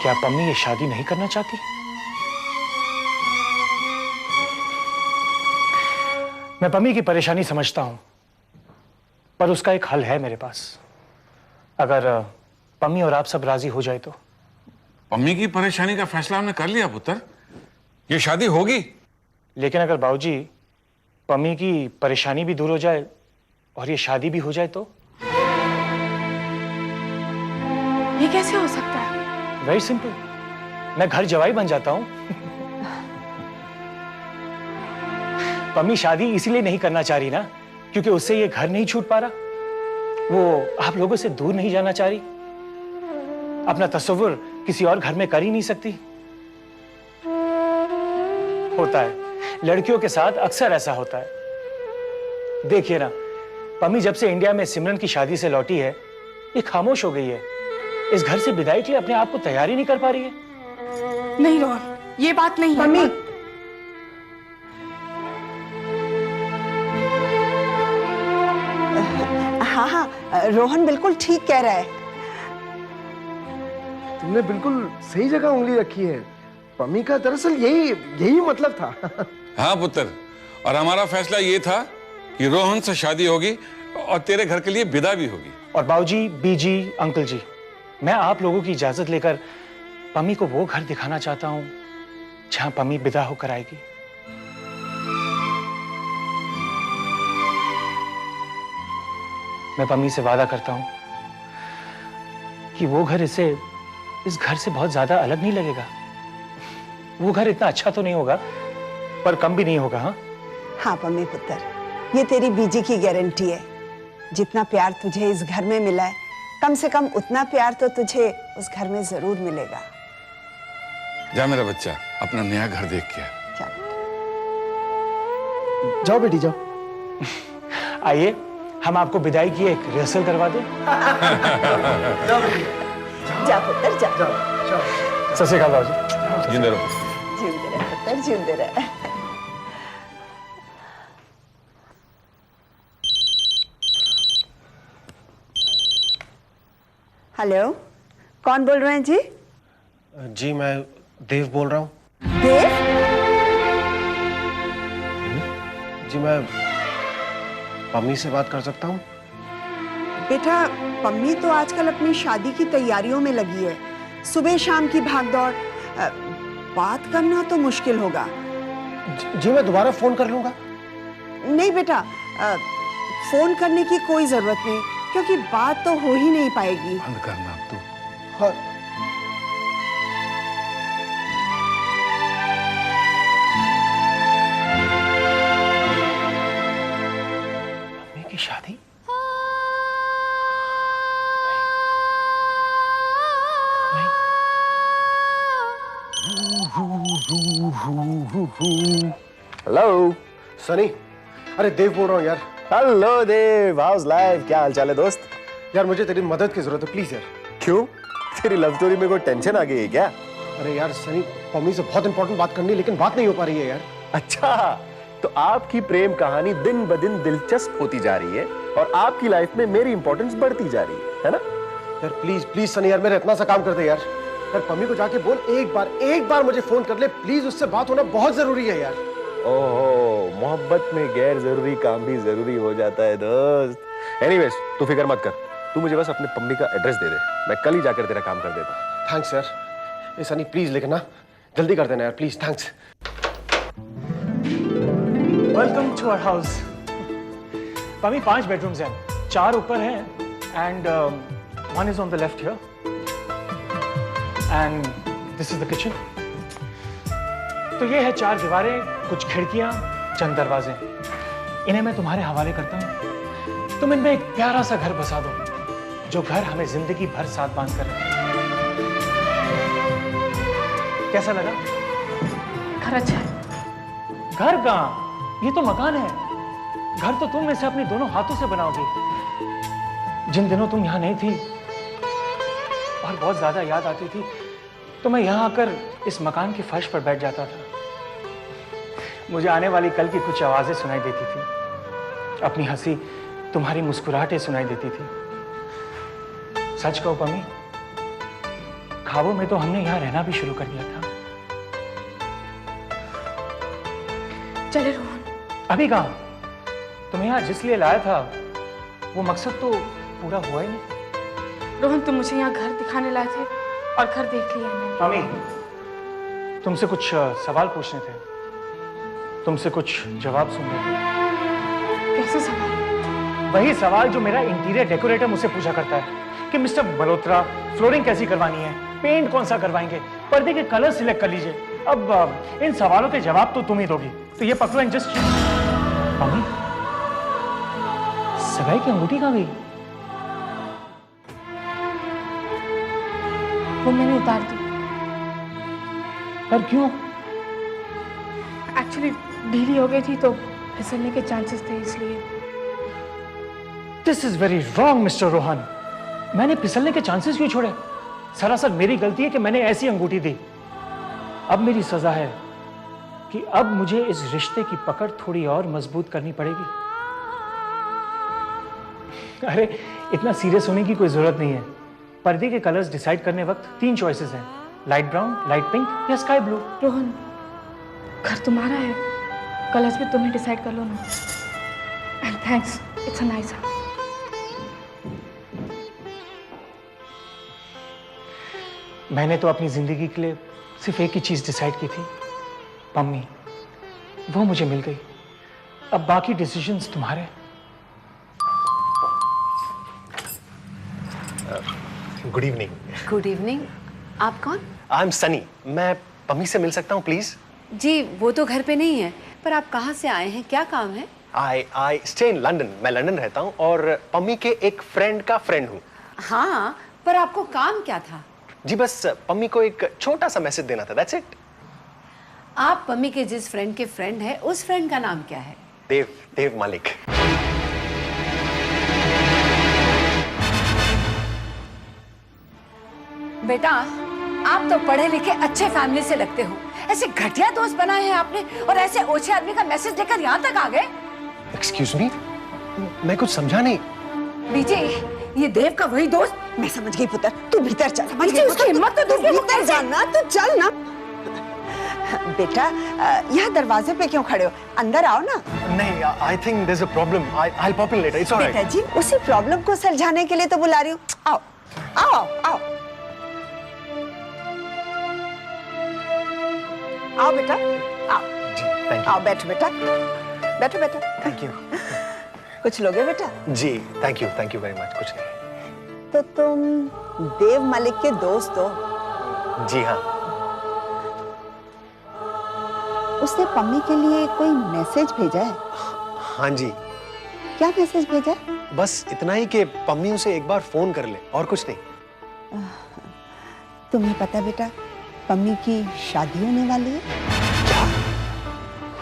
क्या पम्मी ये शादी नहीं करना चाहती? मैं पम्मी की परेशानी समझता हूं, पर उसका एक हल है मेरे पास। अगर पम्मी और आप सब राजी हो जाए तो। पम्मी की परेशानी का फैसला हमने कर लिया पुत्र, ये शादी होगी। लेकिन अगर बाबूजी पम्मी की परेशानी भी दूर हो जाए और ये शादी भी हो जाए तो? ये कैसे हो सकता है? वेरी सिंपल, मैं घर जवाई बन जाता हूं। पम्मी शादी इसीलिए नहीं करना चाह रही ना, क्योंकि उससे ये घर नहीं छूट पा रहा। वो आप लोगों से दूर नहीं जाना चाह रही, अपना तस्वीर किसी और घर में कर ही नहीं सकती। होता है, लड़कियों के साथ अक्सर ऐसा होता है। देखिए ना, पम्मी जब से इंडिया में सिमरन की शादी से लौटी है, ये खामोश हो गई है। इस घर से विदाई के लिए अपने आप को तैयार ही नहीं कर पा रही है। नहीं रोहन, ये बात नहीं है। मम्मी, हाँ हाँ, रोहन बिल्कुल ठीक कह रहा है। तुमने बिल्कुल सही जगह उंगली रखी है। पम्मी का दरअसल यही मतलब था। हाँ पुत्र, और हमारा फैसला ये था कि रोहन से शादी होगी और तेरे घर के लिए विदा भी होगी। और बाबूजी, बीजी, अंकल जी, मैं आप लोगों की इजाजत लेकर पम्मी को वो घर दिखाना चाहता हूं जहां पम्मी विदा होकर आएगी। मैं पम्मी से वादा करता हूं कि वो घर इस घर से बहुत ज्यादा अलग नहीं लगेगा। वो घर इतना अच्छा तो नहीं होगा, पर कम भी नहीं होगा। हाँ हाँ पम्मी पुत्र, ये तेरी बीजी की गारंटी है। जितना प्यार तुझे इस घर में मिला है, कम से कम उतना प्यार तो तुझे उस घर में जरूर मिलेगा। जा मेरा बच्चा, अपना नया घर देख के आ। चल जाओ बेटी जाओ। आइए, हम आपको विदाई की एक रिहर्सल करवा दें। जा पुत्र जा। सत श्री अकाल बाबूजी। जिंदे रहो। जीवते रहे पुत्र, जीवते रहे। हेलो, कौन बोल रहे हैं जी? जी मैं देव बोल रहा हूँ। देव? जी मैं पम्मी से बात कर सकता हूँ? बेटा, पम्मी तो आजकल अपनी शादी की तैयारियों में लगी है। सुबह शाम की भागदौड़, बात करना तो मुश्किल होगा। जी मैं दोबारा फोन कर लूंगा। नहीं बेटा, फोन करने की कोई जरूरत नहीं, क्योंकि बात तो हो ही नहीं पाएगी। बंद करना तू। हाँ। पम्मी की शादी? हेलो सनी, अरे देव बोल रहा हूँ यार। हेलो देव, हाउस लाइफ, क्या हाल चाल है दोस्त? यार मुझे तेरी मदद की जरूरत है, प्लीज यार। क्यों, तेरी लव स्टोरी में कोई टेंशन आ गई है क्या? अरे यार सनी, पम्मी से बहुत इंपॉर्टेंट बात करनी है, लेकिन बात नहीं हो पा रही है यार। अच्छा, तो आपकी प्रेम कहानी दिन ब दिन दिलचस्प होती जा रही है और आपकी लाइफ में मेरी इंपॉर्टेंस बढ़ती जा रही है ना? यार प्लीज प्लीज सनी यार, मेरा इतना सा काम कर दे यार। यार पम्मी को जाके बोल, एक बार मुझे फोन कर ले प्लीज, उससे बात होना बहुत जरूरी है यार। ओहो, मोहब्बत में गैर जरूरी काम भी जरूरी हो जाता है दोस्त। एनीवेज, तू फिक्र मत कर, तू मुझे बस अपने पम्मी का एड्रेस दे दे, मैं कल ही जाकर तेरा काम कर देता हूँ। थैंक्स यार। ये सनी प्लीज, लेकिन ना जल्दी कर देना यार please, thanks. Welcome to our house. Pammi 5 bedrooms हैं, 4 ऊपर हैं and 1 is on the left here and this is the kitchen. तो ये है 4 दीवारें, कुछ खिड़कियां, चंद दरवाजे। इन्हें मैं तुम्हारे हवाले करता हूं। तुम इनमें एक प्यारा सा घर बसा दो, जो घर हमें जिंदगी भर साथ बांध कर रखे। कैसा लगा? घर अच्छा है। घर कहाँ, ये तो मकान है। घर तो तुम इसे अपने दोनों हाथों से बनाओगी। जिन दिनों तुम यहां नहीं थी और बहुत ज्यादा याद आती थी, तो मैं यहां आकर इस मकान के फर्श पर बैठ जाता था। मुझे आने वाली कल की कुछ आवाजें सुनाई देती थी, अपनी हंसी, तुम्हारी मुस्कुराहटें सुनाई देती थी। सच कहो पम्मी, ख्वाबों में तो हमने यहाँ रहना भी शुरू कर दिया था। चले रोहन। अभी कहाँ? तुम्हें यहाँ जिस लिए लाया था वो मकसद तो पूरा हुआ ही नहीं। रोहन, तुम मुझे यहाँ घर दिखाने लाए थे और घर देख लिया मैंने। मम्मी, तुमसे कुछ सवाल पूछने थे, तुमसे कुछ जवाब सुनने थे। कैसे सवाल? वही सवाल जो मेरा इंटीरियर डेकोरेटर मुझसे पूछा करता है कि मिस्टर मल्होत्रा, फ्लोरिंग कैसी करवानी है, पेंट कौन सा करवाएंगे, पर्दे के कलर सिलेक्ट कर लीजिए। अब इन सवालों के जवाब तो तुम ही दोगी, तो ये पकड़ो एंड जस्ट। मम्मी, सगाई की अंगूठी कहाँ गई? वो मैंने उतार दी। पर क्यों? एक्चुअली ढीली हो गई थी तो फिसलने के चांसेस थे, इसलिए। This is very wrong mister Rohan. मैंने फिसलने के चांसेस क्यों छोड़े? सरासर मेरी गलती है कि मैंने ऐसी अंगूठी दी। अब मेरी सजा है कि अब मुझे इस रिश्ते की पकड़ थोड़ी और मजबूत करनी पड़ेगी। अरे इतना सीरियस होने की कोई जरूरत नहीं है। पर्दे के कलर्स डिसाइड करने वक्त 3 चॉइसेस हैं, लाइट ब्राउन, लाइट पिंक या स्काई ब्लू। रोहन, घर तुम्हारा है, कलर्स भी तुम्हें डिसाइड कर लो ना। And thanks, it's a nice house. मैंने तो अपनी जिंदगी के लिए सिर्फ एक ही चीज डिसाइड की थी, मम्मी। वो मुझे मिल गई। अब बाकी डिसीजंस तुम्हारे। Good evening. Good evening. आप कौन? I am Sunny. मैं पम्मी से मिल सकता हूँ प्लीज? जी वो तो घर पे नहीं है, पर आप कहाँ से आए हैं, क्या काम है? I stay in London. मैं लंदन रहता हूँ और पम्मी के एक फ्रेंड का फ्रेंड हूँ। हाँ, पर आपको काम क्या था? जी बस पम्मी को एक छोटा सा मैसेज देना था, दैट्स इट। आप पम्मी के जिस फ्रेंड के फ्रेंड है, उस फ्रेंड का नाम क्या है? देव मालिक। बेटा, आप तो पढ़े लिखे अच्छे फैमिली से लगते हो, ऐसे घटिया दोस्त बनाए हैं आपने और ऐसे ओछे आदमी का मैसेज लेकर यहाँ तक आ गए। एक्सक्यूज मी, मैं कुछ समझा नहीं। बीजी, ये देव का वही दोस्त। मैं समझ गई पुत्र, तू भीतर चल। समझ बीजी, गई उसकी पुत्र, हिम्मत तो तू देखिए, वो भीतर कैसे- जाना, तू चल ना। बेटा, यहाँ दरवाजे पे क्यों खड़े हो? अंदर आओ ना। नहीं, I think there is a problem. I'll pop in later. It's all right. बेटा जी, उसी प्रॉब्लम को सुलझाने के लिए तो बुला रही हूँ। आओ आओ आओ आओ बेटा, आओ जी, थैंक आओ, बैठो बेटा, बैठो बेटा। Thank you. कुछ लोगे बेटा? जी, थैंक यू वेरी मच। कुछ नहीं। तो तुम देव मलिक के दोस्त हो? जी हाँ। उसने पम्मी के लिए कोई मैसेज भेजा है? हाँ जी, क्या मैसेज भेजा है? बस इतना ही कि पम्मी उसे एक बार फोन कर ले, और कुछ नहीं। तुम्हें पता बेटा, पम्मी की शादी होने वाली है।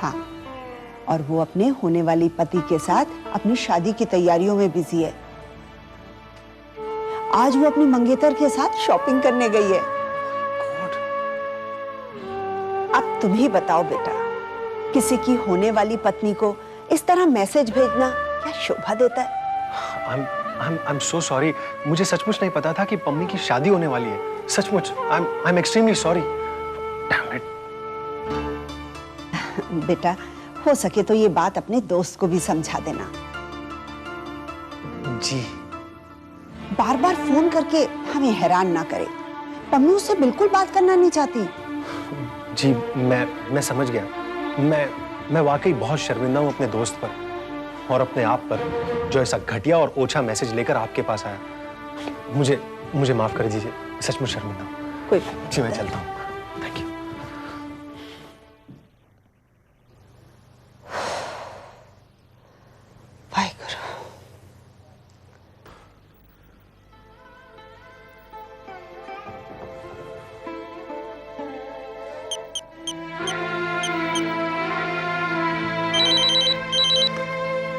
हाँ, और वो अपने होने वाली पति के साथ अपनी शादी की तैयारियों में बिजी है। आज वो अपनी मंगेतर के साथ शॉपिंग करने गई है। अब तुम ही बताओ बेटा, किसी की होने वाली पत्नी को इस तरह मैसेज भेजना क्या शोभा देता है? I'm so sorry. मुझे सचमुच नहीं पता था कि पम्मी की शादी होने वाली है। सचमुच, I'm extremely sorry. Damn it. बेटा, हो सके तो ये बात अपने दोस्त को भी समझा देना। जी। बार बार फोन करके हमें हैरान ना करे। पम्मी उससे बिल्कुल बात करना नहीं चाहती। जी, मैं समझ गया। मैं वाकई बहुत शर्मिंदा हूँ अपने दोस्त पर और अपने आप पर, जो ऐसा घटिया और ओछा मैसेज लेकर आपके पास आया। मुझे माफ कर दीजिए, सचमुच शर्मिंदा हूँ। कोई बात नहीं। जी, मैं चलता हूँ। Thank you. Waheguru.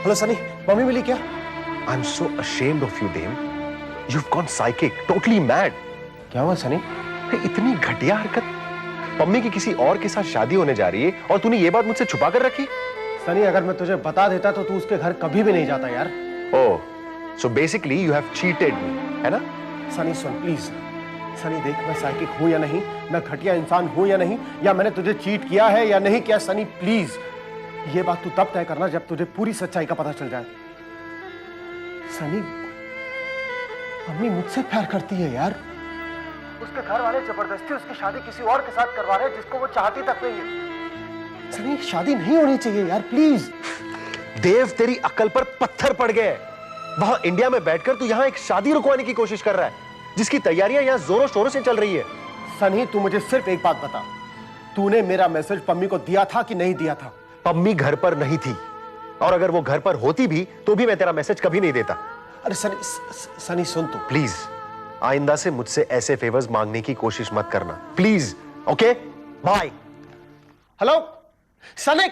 Hello Sunny, mummy मिली क्या? I'm so ashamed of you, Dev. You've gone psychic, totally mad. क्या हुआ सनी? इतनी घटिया हरकत। पम्मी की किसी और के साथ शादी होने जा रही है और तूने ये बात मुझसे छुपा कर रखी? सनी, अगर मैं तुझे बता देता तो तू उसके घर कभी भी नहीं जाता यार। Oh, so basically you have cheated me, है ना? सनी सुन प्लीज, सनी देख, मैं साइकिक हूं या नहीं, मैं घटिया इंसान हूं या नहीं, या मैंने तुझे चीट किया है या नहीं किया, सनी प्लीज ये बात तू तब तय करना जब तुझे पूरी सच्चाई का पता चल जाए। सनी, मम्मी मुझसे प्यार करती है यार। उसके घर वाले जबरदस्ती उसकी शादी किसी और के साथ करवा रहे हैं जिसको वो चाहती तक नहीं है। सनी, शादी नहीं होनी चाहिए यार, प्लीज। देव, तेरी अक्ल पर पत्थर पड़ गए। वहां इंडिया में बैठकर तू यहां एक शादी रुकवाने की कोशिश कर रहा है जिसकी तैयारियां यहां जोरों शोरों से चल रही है। सनी, तू मुझे सिर्फ एक बात बता, तूने मेरा मैसेज पम्मी को दिया था कि नहीं दिया था? पम्मी घर पर नहीं थी, और अगर वो घर पर होती भी तो भी मैं तेरा मैसेज कभी नहीं देता। अरे सनी, सनी सुन तू। प्लीज आइंदा से मुझसे ऐसे फेवर्स मांगने की कोशिश मत करना, please. Okay, bye. Hello Sunny.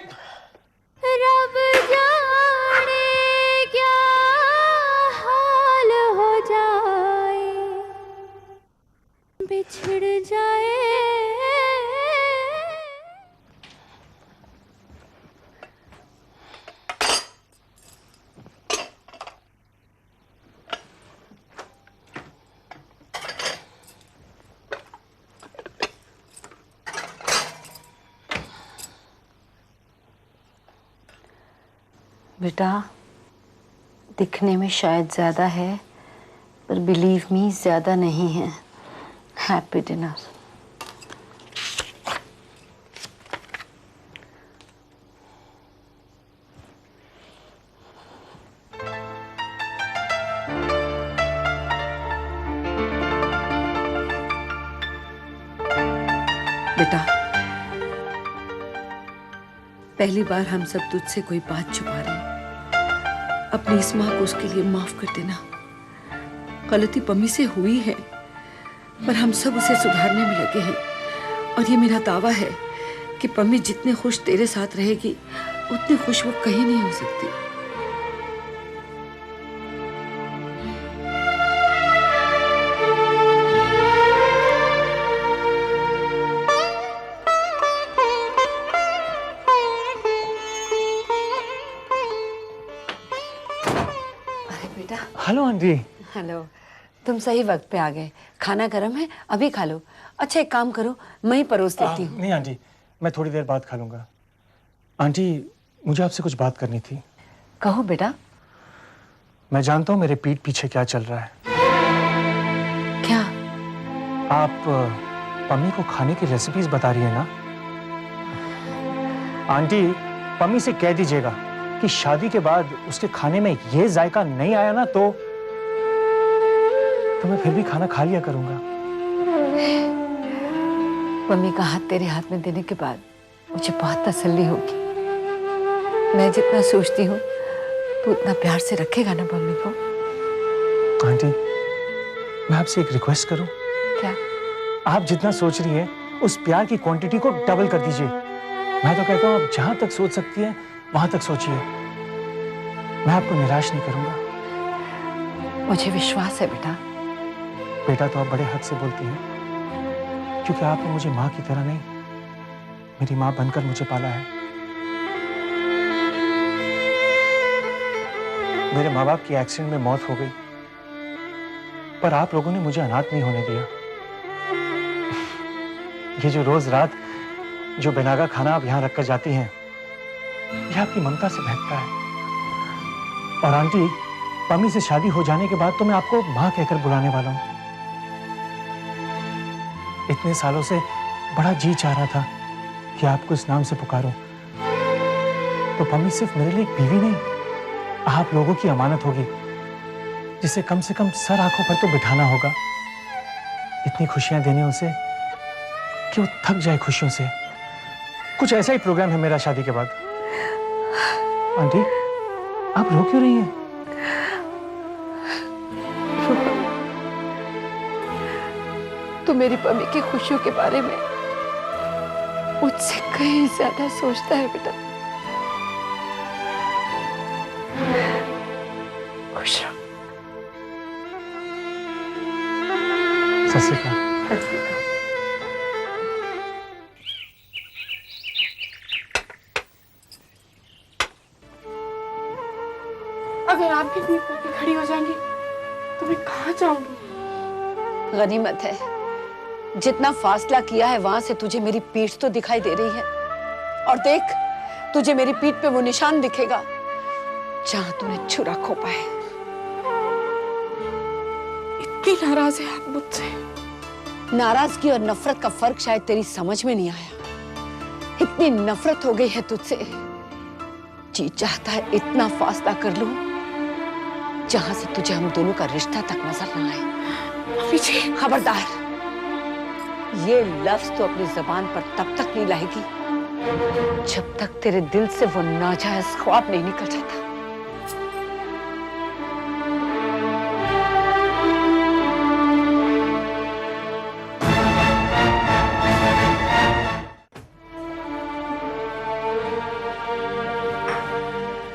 रब जाने क्या हाल हो जाए, बिछड़ जाए। बेटा, दिखने में शायद ज्यादा है पर बिलीव मी ज्यादा नहीं है। Happy dinner. बेटा, पहली बार हम सब तुझसे कोई बात छुपा रहे हैं। अपनी इस माँ को उसके लिए माफ कर देना। गलती पम्मी से हुई है पर हम सब उसे सुधारने में लगे हैं, और ये मेरा दावा है कि पम्मी जितने खुश तेरे साथ रहेगी उतनी खुश वो कहीं नहीं हो सकती। Hello aunty. हेलो, तुम सही वक्त पे आ गए। खाना गर्म है, अभी खा लो। अच्छा एक काम करो, मैं ही परोस देती हूँ। नहीं आंटी, मैं थोड़ी देर बाद खा लूंगा। आंटी, मुझे आपसे कुछ बात करनी थी। कहो बेटा। मैं जानता हूँ मेरे पीठ पीछे क्या चल रहा है। क्या? आप पम्मी को खाने की रेसिपीज बता रही है ना? आंटी, पम्मी से कह दीजिएगा कि शादी के बाद उसके खाने में ये जायका नहीं आया ना तो मैं फिर भी खाना खा लिया करूंगा। मम्मी का हाथ तेरे हाथ में देने के बाद मुझे बहुत तसल्ली होगी। मैं जितना सोचती हूँ तू उतना प्यार से रखेगा ना मम्मी को? आंटी, मैं आपसे एक रिक्वेस्ट करूं? क्या? आप जितना सोच रही हैं उस प्यार की क्वांटिटी को डबल कर दीजिए। मैं तो कहता हूँ आप जहां तक सोच सकती हैं वहां तक सोचिए। मैं आपको निराश नहीं करूंगा। मुझे विश्वास है बेटा। बेटा तो आप बड़े हक से बोलती हैं, क्योंकि आपने मुझे माँ की तरह नहीं, मेरी माँ बनकर मुझे पाला है। मेरे माँ बाप की एक्सीडेंट में मौत हो गई, पर आप लोगों ने मुझे अनाथ नहीं होने दिया। ये जो रोज रात जो बेनागा खाना आप यहाँ रखकर जाती हैं, यह आपकी ममता से बहकता है। और आंटी, पम्मी से शादी हो जाने के बाद तो मैं आपको माँ कहकर बुलाने वाला हूँ। इतने सालों से बड़ा जी चाह रहा था कि आपको इस नाम से पुकारूं। तो पम्मी सिर्फ मेरे लिए एक बीवी नहीं, आप लोगों की अमानत होगी, जिसे कम से कम सर आंखों पर तो बिठाना होगा। इतनी खुशियां देने उसे कि वो थक जाए खुशियों से। कुछ ऐसा ही प्रोग्राम है मेरा शादी के बाद। आंटी, आप रो क्यों रही हैं? तू मेरी पम्मी की खुशियों के बारे में मुझसे कहीं ज्यादा सोचता है बेटा। खुश रहो। सत श्री अकाल। अगर आप भी भीड़ करके खड़ी हो जाएंगी तो मैं कहाँ जाऊंगी? गनीमत है जितना फासला किया है वहां से तुझे मेरी पीठ तो दिखाई दे रही है, और देख तुझे मेरी पीठ पे वो निशान दिखेगा जहां तूने छुरा खोपा है। इतनी नाराज है आप मुझसे? नाराजगी और नफरत का फर्क शायद तेरी समझ में नहीं आया। इतनी नफरत हो गई है तुझसे, जी चाहता है इतना फासला कर लूं जहां से तुझे हम दोनों का रिश्ता तक नजर ना आए। मम्मी जी, खबरदार, ये लफ्ज तो अपनी जुबान पर तब तक नहीं लाएगी जब तक तेरे दिल से वो नाजायज ख्वाब नहीं निकल जाता।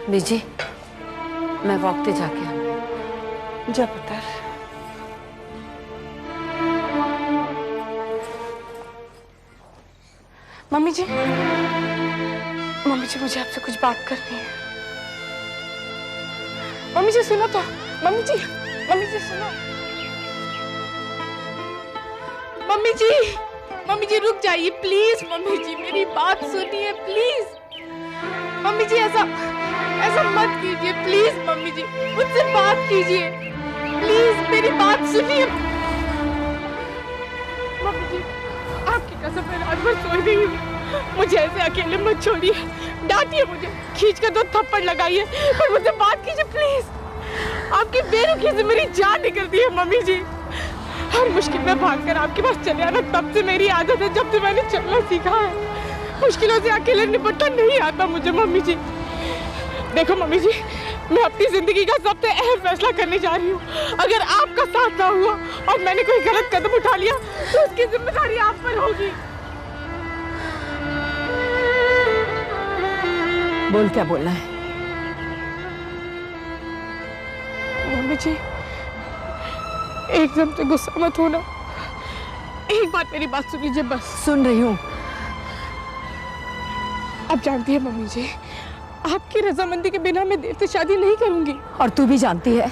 बीजी, मैं वॉक पे जाके आऊं। जा पुत्र। मम्मी जी, मुझे आपसे कुछ बात करनी है। मम्मी जी सुनो तो, मम्मी जी सुनो। मम्मी जी रुक जाइए प्लीज। मम्मी जी मेरी बात सुनिए प्लीज। मम्मी जी ऐसा मत कीजिए प्लीज। मम्मी जी मुझसे बात कीजिए प्लीज, मेरी बात सुनिए। मम्मी जी आपकी कसम मैं रात भर सोई नहीं हूँ। मुझे ऐसे अकेले मत छोड़िए, डांटिए मुझे, खींच कर 2 थप्पड़ लगाइए, पर मुझसे बात कीजिए प्लीज। आपकी बेरुखी से मेरी जान निकलती है मम्मी जी। हर मुश्किल में भागकर आपके पास चले आना तब से मेरी आदत है, जब से मैंने चलना सीखा है। मुश्किलों से अकेले निपटना नहीं आता मुझे मम्मी जी। देखो मम्मी जी, मैं अपनी जिंदगी का सबसे अहम फैसला करने जा रही हूँ। अगर आपका साथ ना हुआ और मैंने कोई गलत कदम उठा लिया तो उसकी जिम्मेदारी आप पर होगी। बोल, क्या बोलना है? मम्मी जी एकदम से गुस्सा मत होना, एक बार मेरी बात सुन लीजिए बस। सुन रही हूँ। आप जानती है मम्मी जी, आपकी रजामंदी के बिना मैं देव से शादी नहीं करूंगी। और तू भी जानती है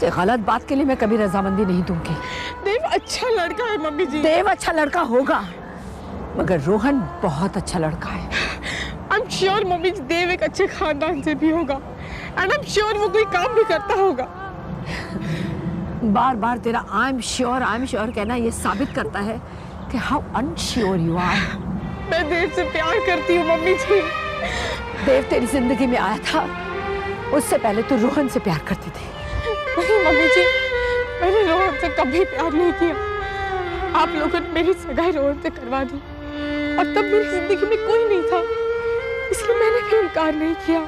कि गलत बात के लिए मैं कभी रजामंदी नहीं दूंगी। देव अच्छा लड़का है मम्मी जी। देव अच्छा लड़का होगा, मगर रोहन बहुत अच्छा लड़का है। आई एम श्योर मम्मी जी, देव एक अच्छे खानदान से भी होगा, एंड आई एम श्योर वो कोई काम भी करता होगा। बार बार तेरा आई एम श्योर कहना ये साबित करता है कि हाउ अनश्योर यू आर। मैं देव से प्यार करती हूँ मम्मी जी। देव तेरी जिंदगी में आया था, उससे पहले तू रोहन से प्यार करती थी। नहीं मम्मी जी, मैंने रोहन से कभी प्यार नहीं किया। आप लोगों ने मेरी सगाई रोहन से करवा दी, और तब मेरी जिंदगी में कोई नहीं था, इसलिए मैंने भी इनकार नहीं किया।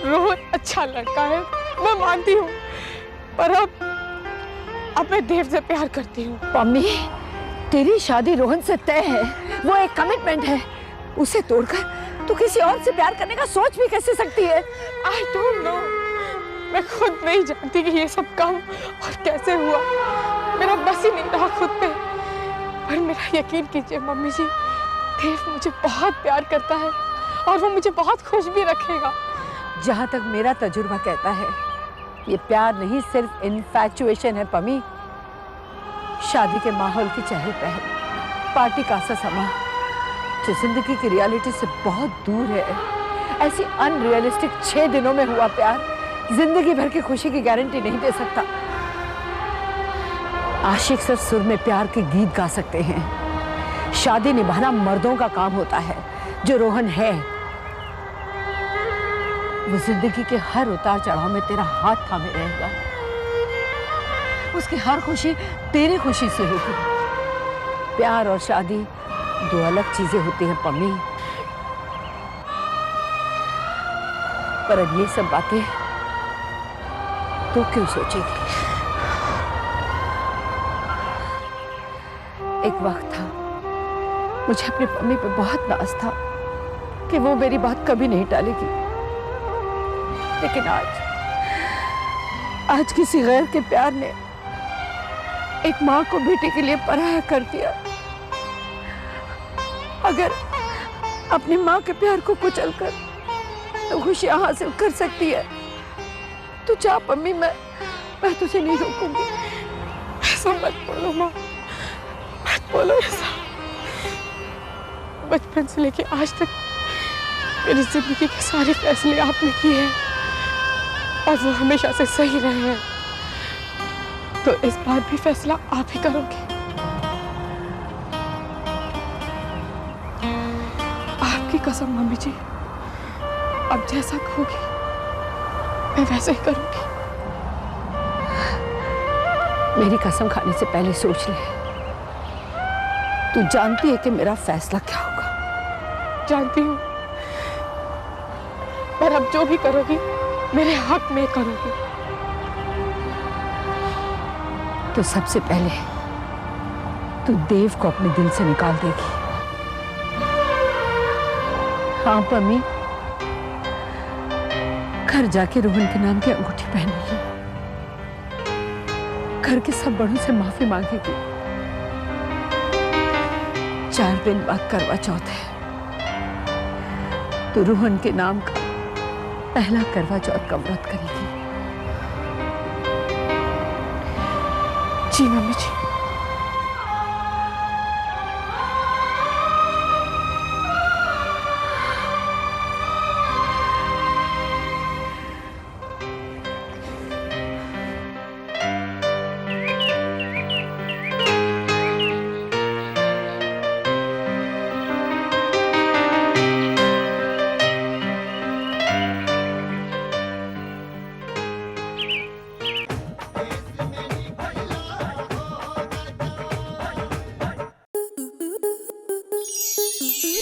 रोहन अच्छा लड़का है, मैं मानती हूँ, पर अब मैं देव से प्यार करती हूँ। मम्मी, तेरी शादी रोहन से तय है, वो एक कमिटमेंट है। उसे तोड़कर तू किसी और से प्यार करने का सोच भी कैसे सकती है? आई डोंट नो, मैं खुद नहीं जानती कि ये सब कब और कैसे हुआ। मेरा बस ही नहीं रहा खुद पे। पर मेरा यकीन कीजिए मम्मी जी, देव मुझे बहुत प्यार करता है और वो मुझे बहुत खुश भी रखेगा। जहाँ तक मेरा तजुर्बा कहता है, ये प्यार नहीं सिर्फ इन्फैचुएशन है पमी। शादी के माहौल की चहल पहल, पार्टी का सा समा, जो जिंदगी की रियलिटी से बहुत दूर है। ऐसी अनरियलिस्टिक 6 दिनों में हुआ प्यार जिंदगी भर की खुशी की गारंटी नहीं दे सकता। आशिक सिर्फ सुर में प्यार के गीत गा सकते हैं, शादी निभाना मर्दों का काम होता है। जो रोहन है, वो जिंदगी के हर उतार चढ़ाव में तेरा हाथ थामे रहेगा। उसकी हर खुशी तेरी खुशी से होगी। प्यार और शादी 2 अलग चीजें होती हैं पम्मी। पर अब ये सब बातें तो क्यों सोचेगी? एक वक्त था मुझे अपनी पम्मी पे बहुत नाज था कि वो मेरी बात कभी नहीं टालेगी, लेकिन आज किसी गैर के प्यार ने एक माँ को बेटे के लिए पराया कर दिया। अगर अपनी माँ के प्यार को कुचलकर तो खुशियां हासिल कर सकती है तो जा पम्मी, मैं तुझे नहीं रोकूंगी। ऐसा मत बोलो माँ, बोलो ऐसा। बचपन से लेके आज तक मेरी जिंदगी के सारे फैसले आपने किए हैं और वो हमेशा से सही रहे हैं, तो इस बार भी फैसला आप ही करोगे। आपकी कसम मम्मी जी, अब जैसा कहोगी मैं वैसे ही करूंगी। मेरी कसम खाने से पहले सोच ले, तू जानती है कि मेरा फैसला क्या होगा? जानती हूँ, पर अब जो भी करोगी मेरे हक में करोगी। तो सबसे पहले तू देव को अपने दिल से निकाल देगी। हाँ पम्मी, घर जाके रोहन के नाम की अंगूठी पहनेगी, घर के सब बड़ों से माफी मांगेगी। 4 दिन बाद करवा चौथ है, तो रोहन के नाम का पहला करवा चौथ का व्रत करेगी। जी मम्मी जी।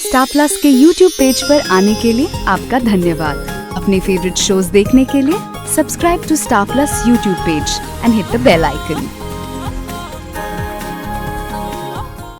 स्टार प्लस के YouTube पेज पर आने के लिए आपका धन्यवाद। अपने फेवरेट शोज देखने के लिए subscribe to Star Plus YouTube page and hit the bell icon.